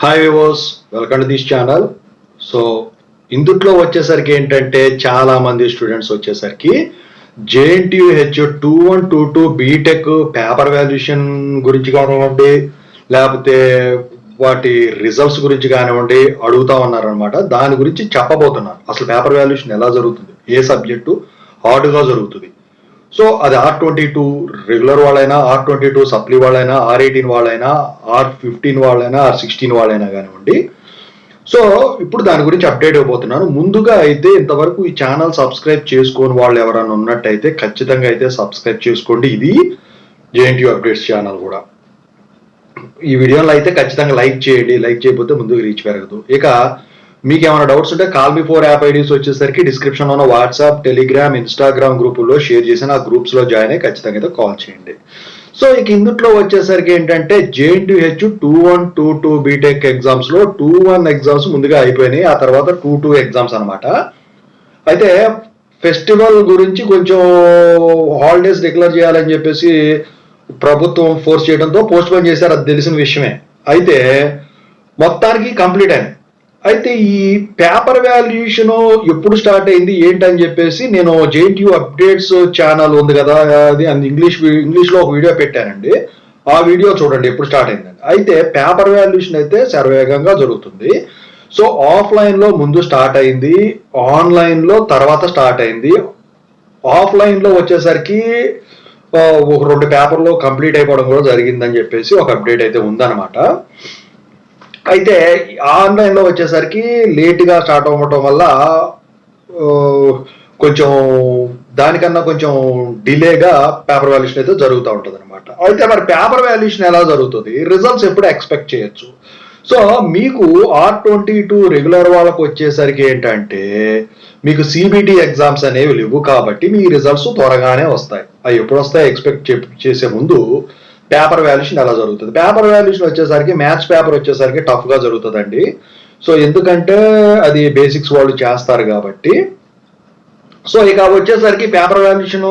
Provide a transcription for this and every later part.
Hi viewers, welcome to this channel. So ఇందుట్లో వచ్చేసరికి ఏంటంటే చాలా మంది స్టూడెంట్స్ వచ్చేసరికి JNTU 2122 బీటెక్ పేపర్ వాల్యుయేషన్ గురించి కానివ్వండి, లేకపోతే వాటి రిజల్ట్స్ గురించి కానివ్వండి అడుగుతా ఉన్నారనమాట. దాని గురించి చెప్పబోతున్నారు. అసలు పేపర్ వాల్యుయేషన్ ఎలా జరుగుతుంది, ఏ సబ్జెక్టు హార్డ్గా జరుగుతుంది. సో అది R22 రెగ్యులర్ వాళ్ళైనా, R22 సప్లీ వాళ్ళైనా, R18 వాళ్ళైనా, R15 వాళ్ళైనా, R16 వాళ్ళైనా కానివ్వండి. సో ఇప్పుడు దాని గురించి అప్డేట్ అయిపోతున్నాను. ముందుగా అయితే ఇంతవరకు ఈ ఛానల్ సబ్స్క్రైబ్ చేసుకోని వాళ్ళు ఎవరైనా ఉన్నట్టయితే ఖచ్చితంగా అయితే సబ్స్క్రైబ్ చేసుకోండి. ఇది JNTU అప్డేట్స్ ఛానల్ కూడా. ఈ వీడియోలో అయితే ఖచ్చితంగా లైక్ చేయండి. లైక్ చేయకపోతే ముందుకు రీచ్ పెరగదు. ఇక మీకు ఏమైనా డౌట్స్ ఉంటే కాల్ మీ 4 యాప్ ఐడీస్ వచ్చేసరికి డిస్క్రిప్షన్లో ఉన్న వాట్సాప్, టెలిగ్రామ్, ఇన్స్టాగ్రామ్ గ్రూపుల్లో షేర్ చేసిన ఆ గ్రూప్స్లో జాయిన్ అయ్యి ఖచ్చితంగా అయితే కాల్ చేయండి. సో ఇక ఇందుట్లో వచ్చేసరికి ఏంటంటే JNTU 2122 బీటెక్ ఎగ్జామ్స్లో 21 ఎగ్జామ్స్ ముందుగా అయిపోయినాయి. ఆ తర్వాత 22 ఎగ్జామ్స్ అనమాట. అయితే ఫెస్టివల్ గురించి కొంచెం హాలిడేస్ డిక్లేర్ చేయాలని చెప్పేసి ప్రభుత్వం ఫోర్స్ చేయడంతో పోస్ట్ పోన్ చేశారు. అది తెలిసిన విషయమే. అయితే మొత్తానికి కంప్లీట్ అయింది. అయితే ఈ పేపర్ వాల్యుయేషన్ ఎప్పుడు స్టార్ట్ అయింది ఏంటని చెప్పేసి నేను JNTU అప్డేట్స్ ఛానల్ ఉంది కదా, అది ఇంగ్లీష్లో ఒక వీడియో పెట్టానండి. ఆ వీడియో చూడండి ఎప్పుడు స్టార్ట్ అయిందండి. అయితే పేపర్ వాల్యుయేషన్ అయితే శరవేగంగా జరుగుతుంది. సో ఆఫ్లైన్లో ముందు స్టార్ట్ అయింది, ఆన్లైన్లో తర్వాత స్టార్ట్ అయింది. ఆఫ్లైన్లో వచ్చేసరికి ఒక 2 పేపర్లు కంప్లీట్ అయిపోవడం కూడా జరిగిందని చెప్పేసి ఒక అప్డేట్ అయితే ఉందన్నమాట. అయితే ఆన్లైన్లో వచ్చేసరికి లేట్గా స్టార్ట్ అవ్వటం వల్ల కొంచెం దానికన్నా కొంచెం డిలేగా పేపర్ వాల్యుయేషన్ అయితే జరుగుతూ ఉంటుంది అనమాట. అయితే మరి పేపర్ వాల్యుయేషన్ ఎలా జరుగుతుంది, రిజల్ట్స్ ఎప్పుడు ఎక్స్పెక్ట్ చేయొచ్చు? సో మీకు R22 రెగ్యులర్ వాళ్ళకు వచ్చేసరికి ఏంటంటే మీకు CBT ఎగ్జామ్స్ అనేవి లేవు కాబట్టి మీ రిజల్ట్స్ త్వరగానే వస్తాయి. అవి ఎప్పుడు వస్తాయి ఎక్స్పెక్ట్ చేసే ముందు పేపర్ వాల్యుయేషన్ ఎలా జరుగుతుంది. పేపర్ వాల్యుయేషన్ వచ్చేసరికి మ్యాథ్స్ పేపర్ వచ్చేసరికి టఫ్గా జరుగుతుందండి. సో ఎందుకంటే అది బేసిక్స్ వాళ్ళు చేస్తారు కాబట్టి. సో ఇక వచ్చేసరికి పేపర్ వాల్యుయేషన్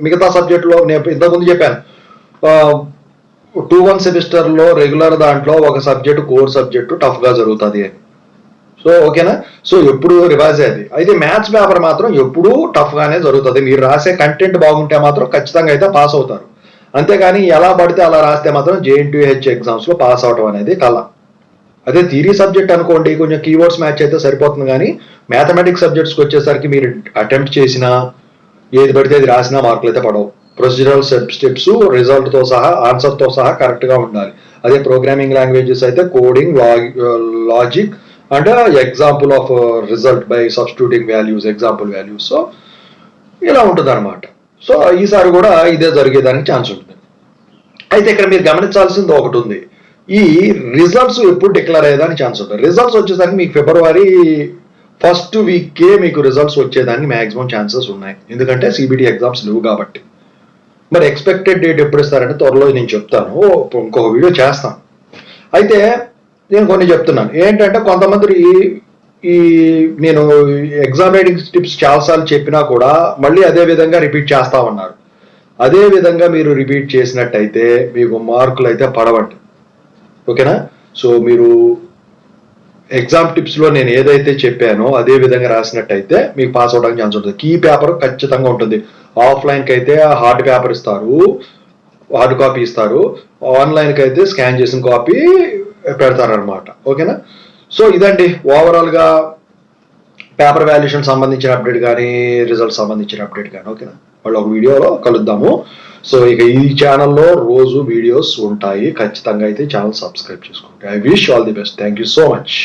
మిగతా సబ్జెక్టులో నేను ఇంతకుముందు చెప్పాను 21 సెమిస్టర్లో రెగ్యులర్ దాంట్లో ఒక సబ్జెక్టు కోర్ సబ్జెక్టు టఫ్గా జరుగుతుంది అని. సో ఓకేనా. సో ఎప్పుడు రివైజ్ అయ్యేది. అయితే మ్యాథ్స్ పేపర్ మాత్రం ఎప్పుడూ టఫ్గానే జరుగుతుంది. మీరు రాసే కంటెంట్ బాగుంటే మాత్రం ఖచ్చితంగా అయితే పాస్ అవుతారు. అంతేగాని ఎలా పడితే అలా రాస్తే మాత్రం JNTU ఎగ్జామ్స్లో పాస్ అవడం అనేది కళ. అదే థియరీ సబ్జెక్ట్ అనుకోండి, కొంచెం కీవర్డ్స్ మ్యాచ్ అయితే సరిపోతుంది. కానీ మ్యాథమెటిక్స్ సబ్జెక్ట్స్కి వచ్చేసరికి మీరు అటెంప్ట్ చేసినా ఏది పడితే అది రాసినా మార్కులు అయితే పడవు. ప్రొసీజరల్ స్టెప్స్ రిజల్ట్తో సహా ఆన్సర్తో సహా కరెక్ట్గా ఉండాలి. అదే ప్రోగ్రామింగ్ లాంగ్వేజెస్ అయితే coding, logic and example of result by substituting values, example values. So ఇలా ఉంటుంది అనమాట. సో ఈసారి కూడా ఇదే జరిగేదానికి ఛాన్స్ ఉంటుంది. అయితే ఇక్కడ మీరు గమనించాల్సింది ఒకటి ఉంది. ఈ రిజల్ట్స్ ఎప్పుడు డిక్లేర్ అయ్యేదానికి ఛాన్స్ ఉంటుంది. రిజల్ట్స్ వచ్చేసరికి మీకు ఫిబ్రవరి ఫస్ట్ వీక్కే మీకు రిజల్ట్స్ వచ్చేదానికి మ్యాక్సిమం ఛాన్సెస్ ఉన్నాయి. ఎందుకంటే CBT ఎగ్జామ్స్ లేవు కాబట్టి. మరి ఎక్స్పెక్టెడ్ డేట్ ఎప్పుడు ఇస్తారంటే త్వరలో నేను చెప్తాను, ఇంకొక వీడియో చేస్తాను. అయితే నేను కొన్ని చెప్తున్నాను ఏంటంటే కొంతమంది ఈ నేను ఎగ్జామ్ రైటింగ్ టిప్స్ చాలాసార్లు చెప్పినా కూడా మళ్ళీ అదే విధంగా రిపీట్ చేస్తా ఉన్నారు. అదే విధంగా మీరు రిపీట్ చేసినట్టయితే మీకు మార్కులు అయితే పడవండి. ఓకేనా. సో మీరు ఎగ్జామ్ టిప్స్లో నేను ఏదైతే చెప్పానో అదే విధంగా రాసినట్టయితే మీకు పాస్ అవడానికి ఛాన్స్ ఉంటుంది. కీ పేపర్ ఖచ్చితంగా ఉంటుంది. ఆఫ్లైన్కి అయితే హార్డ్ పేపర్ ఇస్తారు, హార్డ్ కాపీ ఇస్తారు. ఆన్లైన్కి అయితే స్కాన్ చేసిన కాపీ పెడతారనమాట. ఓకేనా. సో ఇదండి ఓవరాల్గా పేపర్ వాల్యుయేషన్ సంబంధించిన అప్డేట్ కానీ రిజల్ట్ సంబంధించిన అప్డేట్ కానీ. ఓకేనా. వాళ్ళు ఒక వీడియోలో కలుద్దాము. సో ఇక ఈ ఛానల్లో రోజు వీడియోస్ ఉంటాయి. ఖచ్చితంగా అయితే ఛానల్ సబ్స్క్రైబ్ చేసుకోండి. I wish all the best. Thank you so much.